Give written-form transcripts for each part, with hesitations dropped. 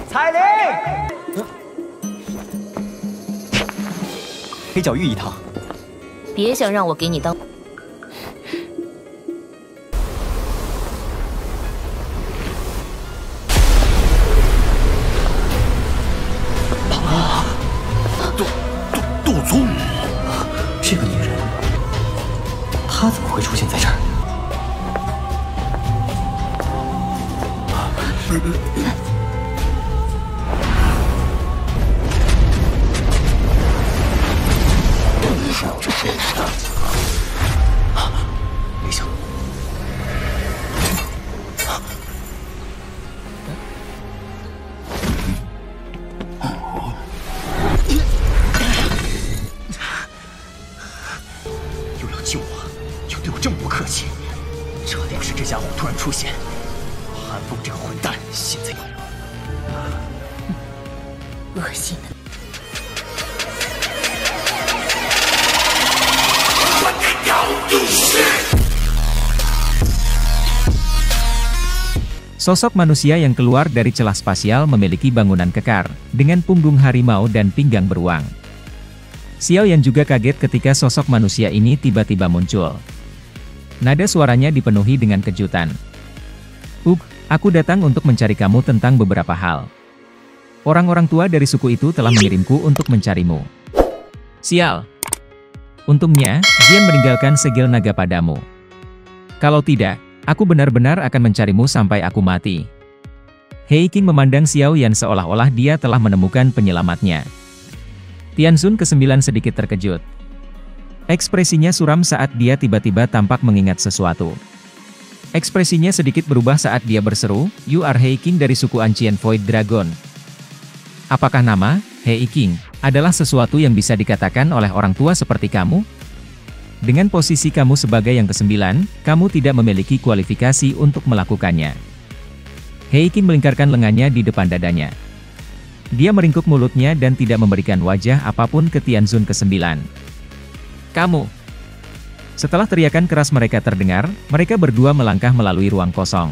彩铃，黑角玉一趟。别想让我给你当。杜宗，这个女人，她怎么会出现在这儿？没想到，又要救我，又对我这么不客气，这要是这家伙突然出现，韩风这个混蛋现在恶心的。 Sosok manusia yang keluar dari celah spasial memiliki bangunan kekar, dengan punggung harimau dan pinggang beruang. Xiao Yan juga kaget ketika sosok manusia ini tiba-tiba muncul. Nada suaranya dipenuhi dengan kejutan. Aku datang untuk mencari kamu tentang beberapa hal. Orang-orang tua dari suku itu telah mengirimku untuk mencarimu. Sial! Untungnya, Jian meninggalkan segel naga padamu. Kalau tidak, aku benar-benar akan mencarimu sampai aku mati. He Qing memandang Xiao Yan seolah-olah dia telah menemukan penyelamatnya. Tianzun ke-9 sedikit terkejut. Ekspresinya suram saat dia tiba-tiba tampak mengingat sesuatu. Ekspresinya sedikit berubah saat dia berseru, "You are He Qing dari suku Ancient Void Dragon." Apakah nama, He Qing, adalah sesuatu yang bisa dikatakan oleh orang tua seperti kamu? Dengan posisi kamu sebagai yang ke-9, kamu tidak memiliki kualifikasi untuk melakukannya. He Qing melingkarkan lengannya di depan dadanya. Dia meringkuk mulutnya dan tidak memberikan wajah apapun ke Tianzun ke-9. Kamu! Setelah teriakan keras mereka terdengar, mereka berdua melangkah melalui ruang kosong.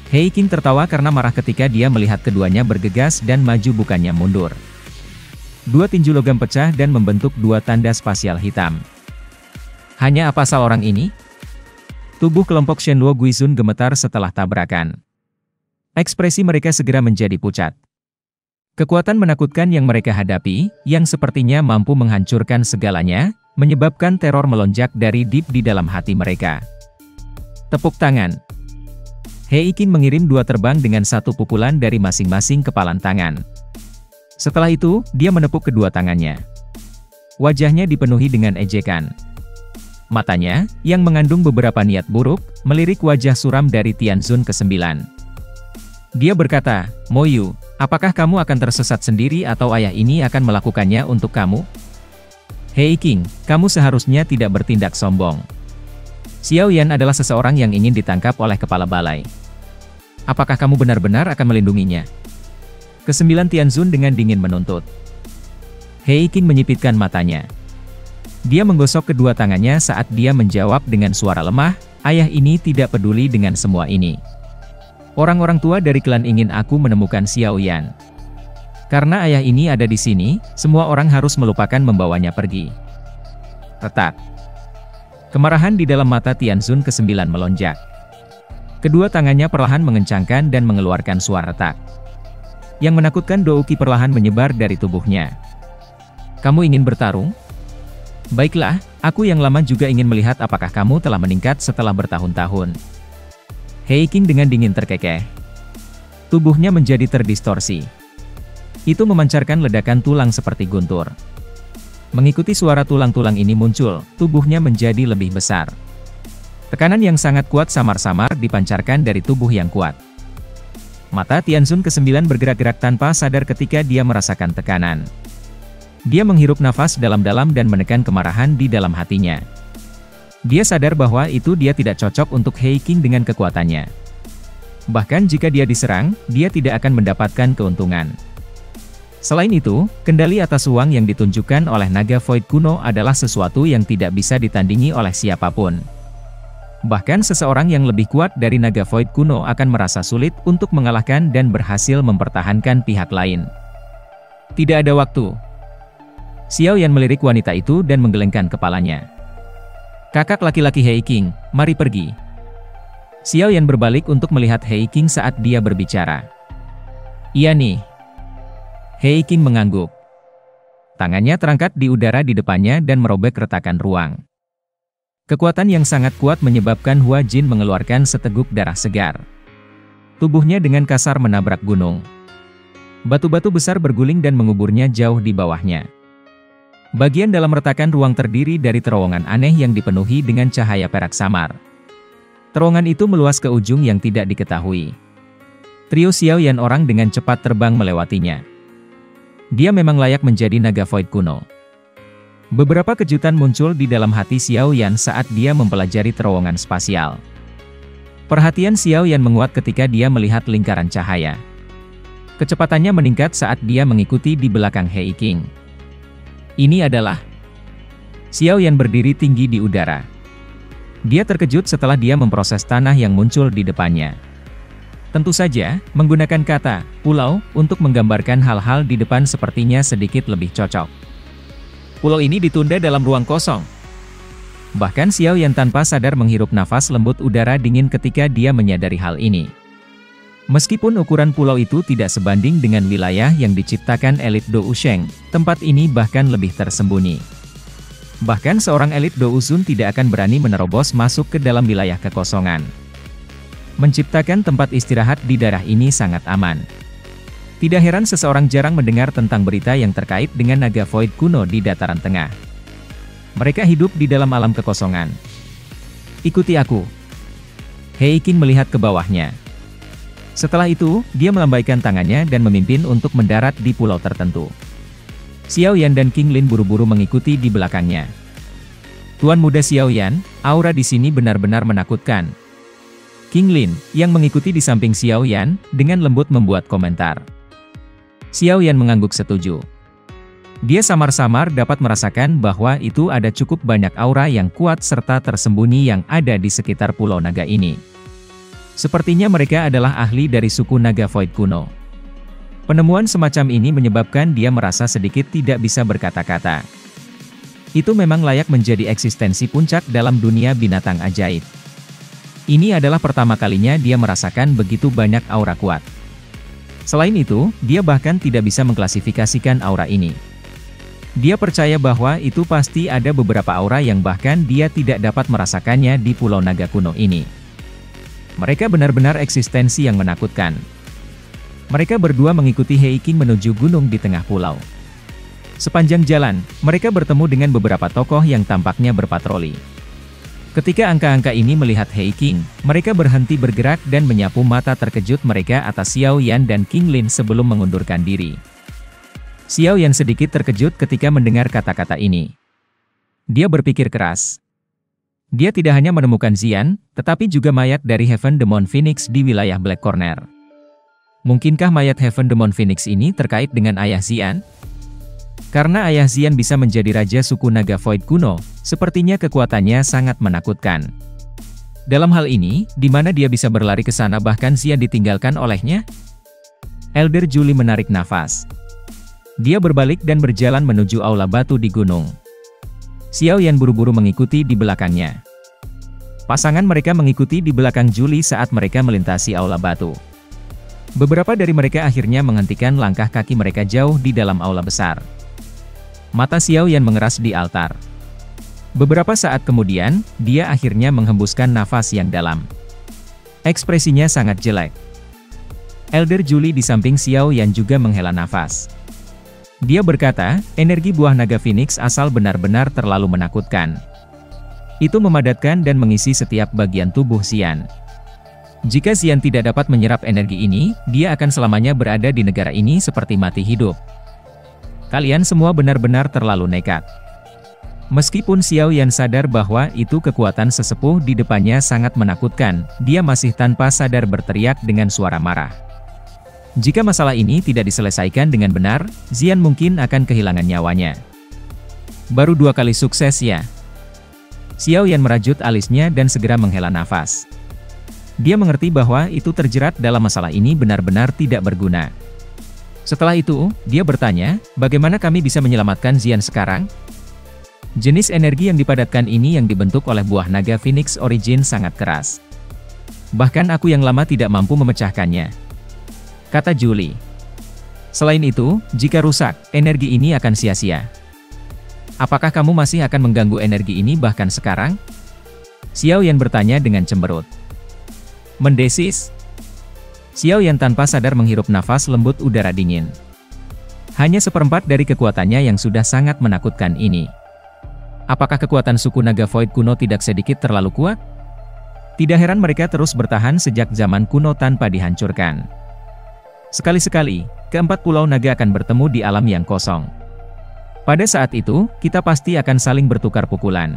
He Qing tertawa karena marah ketika dia melihat keduanya bergegas dan maju bukannya mundur. Dua tinju logam pecah dan membentuk dua tanda spasial hitam. Hanya apa asal orang ini? Tubuh kelompok Shenluo Guizun gemetar setelah tabrakan. Ekspresi mereka segera menjadi pucat. Kekuatan menakutkan yang mereka hadapi, yang sepertinya mampu menghancurkan segalanya, menyebabkan teror melonjak dari deep di dalam hati mereka. Tepuk tangan. He Qing mengirim dua terbang dengan satu pukulan dari masing-masing kepalan tangan. Setelah itu, dia menepuk kedua tangannya. Wajahnya dipenuhi dengan ejekan. Matanya, yang mengandung beberapa niat buruk, melirik wajah suram dari Tianzun ke-9. Dia berkata, "Moyu, apakah kamu akan tersesat sendiri atau ayah ini akan melakukannya untuk kamu?" He Qing, kamu seharusnya tidak bertindak sombong. Xiao Yan adalah seseorang yang ingin ditangkap oleh kepala balai. Apakah kamu benar-benar akan melindunginya? Ke-9 Tianzun dengan dingin menuntut. He Qing menyipitkan matanya. Dia menggosok kedua tangannya saat dia menjawab dengan suara lemah, "Ayah ini tidak peduli dengan semua ini. Orang-orang tua dari klan ingin aku menemukan Xiao Yan. Karena ayah ini ada di sini, semua orang harus melupakan membawanya pergi." Retak. Kemarahan di dalam mata Tianzun ke-9 melonjak. Kedua tangannya perlahan mengencangkan dan mengeluarkan suara retak. Yang menakutkan douki perlahan menyebar dari tubuhnya. "Kamu ingin bertarung? Baiklah, aku yang lama juga ingin melihat apakah kamu telah meningkat setelah bertahun-tahun." He Qing dengan dingin terkekeh. Tubuhnya menjadi terdistorsi. Itu memancarkan ledakan tulang seperti guntur. Mengikuti suara tulang-tulang ini muncul, tubuhnya menjadi lebih besar. Tekanan yang sangat kuat samar-samar dipancarkan dari tubuh yang kuat. Mata Tianzun ke-9 bergerak-gerak tanpa sadar ketika dia merasakan tekanan. Dia menghirup nafas dalam-dalam dan menekan kemarahan di dalam hatinya. Dia sadar bahwa itu dia tidak cocok untuk He Qing dengan kekuatannya. Bahkan jika dia diserang, dia tidak akan mendapatkan keuntungan. Selain itu, kendali atas uang yang ditunjukkan oleh naga Void kuno adalah sesuatu yang tidak bisa ditandingi oleh siapapun. Bahkan seseorang yang lebih kuat dari naga void kuno akan merasa sulit untuk mengalahkan dan berhasil mempertahankan pihak lain. Tidak ada waktu. Xiao Yan melirik wanita itu dan menggelengkan kepalanya. Kakak laki-laki Hei King, mari pergi. Xiao Yan berbalik untuk melihat Hei King saat dia berbicara. Iya nih. Hei King mengangguk. Tangannya terangkat di udara di depannya dan merobek retakan ruang. Kekuatan yang sangat kuat menyebabkan Hua Jin mengeluarkan seteguk darah segar. Tubuhnya dengan kasar menabrak gunung. Batu-batu besar berguling dan menguburnya jauh di bawahnya. Bagian dalam retakan ruang terdiri dari terowongan aneh yang dipenuhi dengan cahaya perak samar. Terowongan itu meluas ke ujung yang tidak diketahui. Trio Xiao Yan orang dengan cepat terbang melewatinya. Dia memang layak menjadi naga void kuno. Beberapa kejutan muncul di dalam hati Xiao Yan saat dia mempelajari terowongan spasial. Perhatian Xiao Yan menguat ketika dia melihat lingkaran cahaya. Kecepatannya meningkat saat dia mengikuti di belakang Hei King. Ini adalah... Xiao Yan berdiri tinggi di udara. Dia terkejut setelah dia memproses tanah yang muncul di depannya. Tentu saja, menggunakan kata pulau untuk menggambarkan hal-hal di depan sepertinya sedikit lebih cocok. Pulau ini ditunda dalam ruang kosong. Bahkan Xiao Yan tanpa sadar menghirup nafas lembut udara dingin ketika dia menyadari hal ini. Meskipun ukuran pulau itu tidak sebanding dengan wilayah yang diciptakan elit Do Usheng, tempat ini bahkan lebih tersembunyi. Bahkan seorang elit Do Usun tidak akan berani menerobos masuk ke dalam wilayah kekosongan. Menciptakan tempat istirahat di daerah ini sangat aman. Tidak heran seseorang jarang mendengar tentang berita yang terkait dengan naga void kuno di dataran tengah. Mereka hidup di dalam alam kekosongan. Ikuti aku. Hei King melihat ke bawahnya. Setelah itu, dia melambaikan tangannya dan memimpin untuk mendarat di pulau tertentu. Xiao Yan dan King Lin buru-buru mengikuti di belakangnya. Tuan muda Xiao Yan, aura di sini benar-benar menakutkan. King Lin, yang mengikuti di samping Xiao Yan, dengan lembut membuat komentar. Xiao Yan mengangguk setuju. Dia samar-samar dapat merasakan bahwa itu ada cukup banyak aura yang kuat serta tersembunyi yang ada di sekitar pulau naga ini. Sepertinya mereka adalah ahli dari suku naga void kuno. Penemuan semacam ini menyebabkan dia merasa sedikit tidak bisa berkata-kata. Itu memang layak menjadi eksistensi puncak dalam dunia binatang ajaib. Ini adalah pertama kalinya dia merasakan begitu banyak aura kuat. Selain itu, dia bahkan tidak bisa mengklasifikasikan aura ini. Dia percaya bahwa itu pasti ada beberapa aura yang bahkan dia tidak dapat merasakannya di Pulau Naga Kuno ini. Mereka benar-benar eksistensi yang menakutkan. Mereka berdua mengikuti Hei King menuju gunung di tengah pulau. Sepanjang jalan, mereka bertemu dengan beberapa tokoh yang tampaknya berpatroli. Ketika angka-angka ini melihat Hei King, mereka berhenti bergerak dan menyapu mata terkejut mereka atas Xiao Yan dan King Lin sebelum mengundurkan diri. Xiao Yan sedikit terkejut ketika mendengar kata-kata ini. Dia berpikir keras. Dia tidak hanya menemukan Xian, tetapi juga mayat dari Heaven Demon Phoenix di wilayah Black Corner. Mungkinkah mayat Heaven Demon Phoenix ini terkait dengan ayah Xian? Karena ayah Xian bisa menjadi raja suku naga void kuno, sepertinya kekuatannya sangat menakutkan. Dalam hal ini, di mana dia bisa berlari ke sana bahkan Xian ditinggalkan olehnya? Elder Julie menarik nafas. Dia berbalik dan berjalan menuju aula batu di gunung. Xiao Yan buru-buru mengikuti di belakangnya. Pasangan mereka mengikuti di belakang Julie saat mereka melintasi aula batu. Beberapa dari mereka akhirnya menghentikan langkah kaki mereka jauh di dalam aula besar. Mata Xiao Yan mengeras di altar. Beberapa saat kemudian, dia akhirnya menghembuskan nafas yang dalam. Ekspresinya sangat jelek. Elder Julie di samping Xiao Yan juga menghela nafas. Dia berkata, energi buah naga Phoenix asal benar-benar terlalu menakutkan. Itu memadatkan dan mengisi setiap bagian tubuh Xian. Jika Xian tidak dapat menyerap energi ini, dia akan selamanya berada di negara ini seperti mati hidup. Kalian semua benar-benar terlalu nekat. Meskipun Xiao Yan sadar bahwa itu kekuatan sesepuh di depannya sangat menakutkan, dia masih tanpa sadar berteriak dengan suara marah. Jika masalah ini tidak diselesaikan dengan benar, Xian mungkin akan kehilangan nyawanya. Baru 2 kali sukses ya. Xiao Yan merajut alisnya dan segera menghela nafas. Dia mengerti bahwa itu terjerat dalam masalah ini benar-benar tidak berguna. Setelah itu, dia bertanya, bagaimana kami bisa menyelamatkan Xian sekarang? Jenis energi yang dipadatkan ini yang dibentuk oleh buah naga Phoenix Origin sangat keras. Bahkan aku yang lama tidak mampu memecahkannya, kata Julie. Selain itu, jika rusak, energi ini akan sia-sia. Apakah kamu masih akan mengganggu energi ini bahkan sekarang? Xiao Yan bertanya dengan cemberut. Mendesis. Xiao Yan tanpa sadar menghirup nafas lembut udara dingin. Hanya seperempat dari kekuatannya yang sudah sangat menakutkan ini. Apakah kekuatan suku naga Void kuno tidak sedikit terlalu kuat? Tidak heran mereka terus bertahan sejak zaman kuno tanpa dihancurkan. Sekali-sekali, keempat pulau naga akan bertemu di alam yang kosong. Pada saat itu, kita pasti akan saling bertukar pukulan.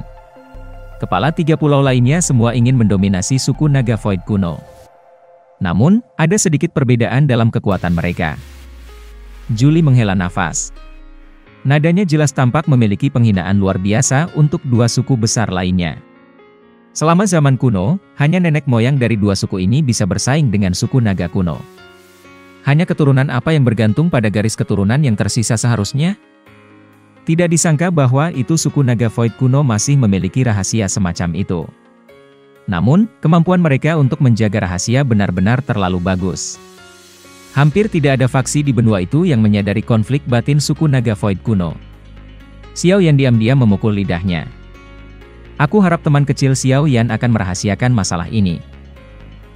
Kepala 3 pulau lainnya semua ingin mendominasi suku naga Void kuno. Namun, ada sedikit perbedaan dalam kekuatan mereka. Julie menghela nafas. Nadanya jelas tampak memiliki penghinaan luar biasa untuk 2 suku besar lainnya. Selama zaman kuno, hanya nenek moyang dari 2 suku ini bisa bersaing dengan suku naga kuno. Hanya keturunan apa yang bergantung pada garis keturunan yang tersisa seharusnya? Tidak disangka bahwa itu suku naga Void kuno masih memiliki rahasia semacam itu. Namun, kemampuan mereka untuk menjaga rahasia benar-benar terlalu bagus. Hampir tidak ada faksi di benua itu yang menyadari konflik batin suku naga Void kuno. Xiao Yan diam-diam memukul lidahnya. Aku harap teman kecil Xiao Yan akan merahasiakan masalah ini.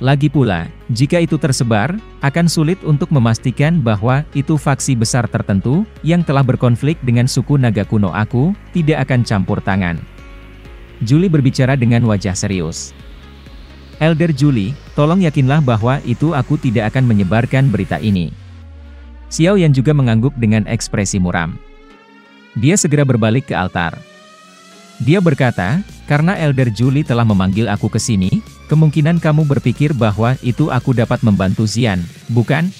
Lagi pula, jika itu tersebar, akan sulit untuk memastikan bahwa itu faksi besar tertentu yang telah berkonflik dengan suku naga kuno. Aku tidak akan campur tangan. Julie berbicara dengan wajah serius. Elder Julie, tolong yakinlah bahwa itu aku tidak akan menyebarkan berita ini. Xiao Yan juga mengangguk dengan ekspresi muram. Dia segera berbalik ke altar. Dia berkata, karena Elder Julie telah memanggil aku ke sini, kemungkinan kamu berpikir bahwa itu aku dapat membantu Xian, bukan?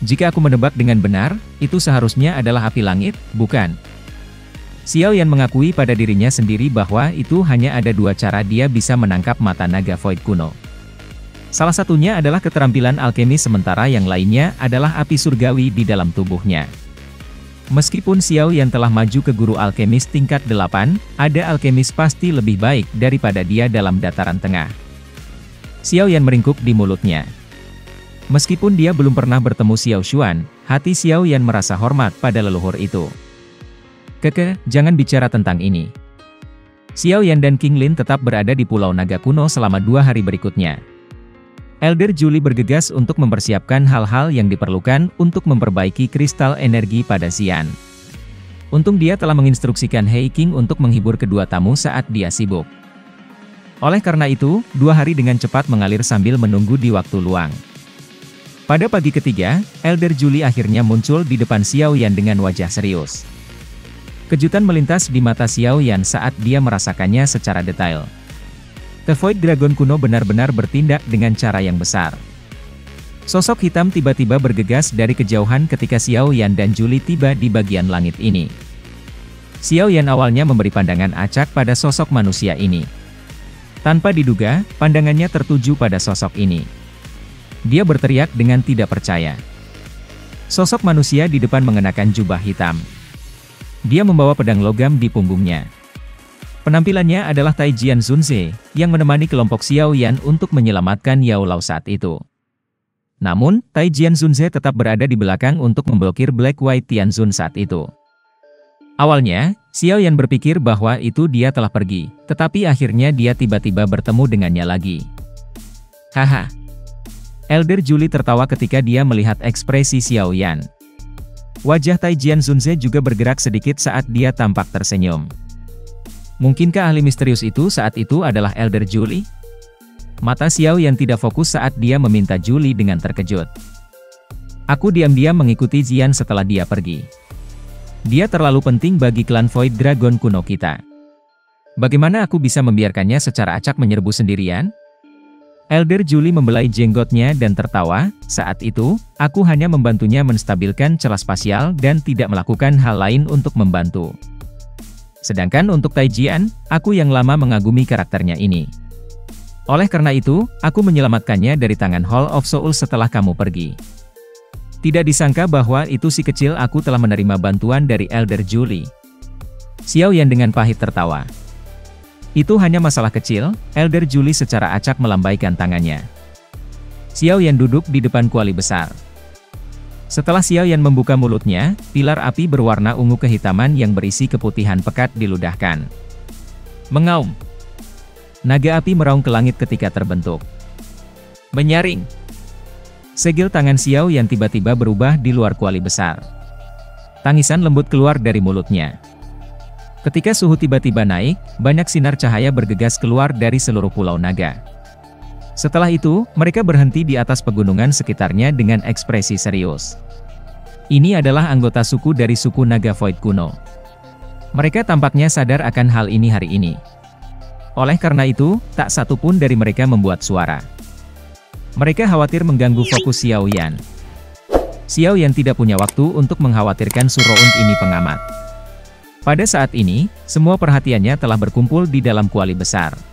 Jika aku menebak dengan benar, itu seharusnya adalah api langit, bukan? Xiao Yan mengakui pada dirinya sendiri bahwa itu hanya ada 2 cara dia bisa menangkap mata naga Void kuno. Salah satunya adalah keterampilan alkemis sementara yang lainnya adalah api surgawi di dalam tubuhnya. Meskipun Xiao Yan telah maju ke guru alkemis tingkat 8, ada alkemis pasti lebih baik daripada dia dalam dataran tengah. Xiao Yan meringkuk di mulutnya. Meskipun dia belum pernah bertemu Xiao Xuan, hati Xiao Yan merasa hormat pada leluhur itu. Keke, jangan bicara tentang ini. Xiao Yan dan King Lin tetap berada di Pulau Naga Kuno selama 2 hari berikutnya. Elder Julie bergegas untuk mempersiapkan hal-hal yang diperlukan untuk memperbaiki kristal energi pada Xian. Untung dia telah menginstruksikan Hei King untuk menghibur kedua tamu saat dia sibuk. Oleh karena itu, 2 hari dengan cepat mengalir sambil menunggu di waktu luang. Pada pagi ketiga, Elder Julie akhirnya muncul di depan Xiao Yan dengan wajah serius. Kejutan melintas di mata Xiao Yan saat dia merasakannya secara detail. The Void Dragon kuno benar-benar bertindak dengan cara yang besar. Sosok hitam tiba-tiba bergegas dari kejauhan ketika Xiao Yan dan Julie tiba di bagian langit ini. Xiao Yan awalnya memberi pandangan acak pada sosok manusia ini. Tanpa diduga, pandangannya tertuju pada sosok ini. Dia berteriak dengan tidak percaya. Sosok manusia di depan mengenakan jubah hitam. Dia membawa pedang logam di punggungnya. Penampilannya adalah Taijian Zunze, yang menemani kelompok Xiao Yan untuk menyelamatkan Yao Lao saat itu. Namun, Taijian Zunze tetap berada di belakang untuk memblokir Black White Tianzun saat itu. Awalnya, Xiao Yan berpikir bahwa itu dia telah pergi, tetapi akhirnya dia tiba-tiba bertemu dengannya lagi. Haha. Elder Julie tertawa ketika dia melihat ekspresi Xiao Yan. Wajah Taijian Zunze juga bergerak sedikit saat dia tampak tersenyum. Mungkinkah ahli misterius itu saat itu adalah Elder Julie? Mata Xiao Yan tidak fokus saat dia meminta Julie dengan terkejut. Aku diam-diam mengikuti Xian setelah dia pergi. Dia terlalu penting bagi klan Void Dragon kuno kita. Bagaimana aku bisa membiarkannya secara acak menyerbu sendirian? Elder Julie membelai jenggotnya dan tertawa. Saat itu, aku hanya membantunya menstabilkan celah spasial dan tidak melakukan hal lain untuk membantu. Sedangkan untuk Tai Jian, aku yang lama mengagumi karakternya ini. Oleh karena itu, aku menyelamatkannya dari tangan Hall of Soul setelah kamu pergi. Tidak disangka bahwa itu si kecil aku telah menerima bantuan dari Elder Julie. Xiao Yan dengan pahit tertawa. Itu hanya masalah kecil, Elder Julie secara acak melambaikan tangannya. Xiao Yan duduk di depan kuali besar. Setelah Xiao Yan membuka mulutnya, pilar api berwarna ungu kehitaman yang berisi keputihan pekat diludahkan. Mengaum. Naga api meraung ke langit ketika terbentuk. Menyaring. Segel tangan Xiao Yan tiba-tiba berubah di luar kuali besar. Tangisan lembut keluar dari mulutnya. Ketika suhu tiba-tiba naik, banyak sinar cahaya bergegas keluar dari seluruh pulau naga. Setelah itu, mereka berhenti di atas pegunungan sekitarnya dengan ekspresi serius. Ini adalah anggota suku dari suku naga Void kuno. Mereka tampaknya sadar akan hal ini hari ini. Oleh karena itu, tak satu pun dari mereka membuat suara. Mereka khawatir mengganggu fokus Xiao Yan. Xiao Yan tidak punya waktu untuk mengkhawatirkan Suroun ini pengamat. Pada saat ini, semua perhatiannya telah berkumpul di dalam kuali besar.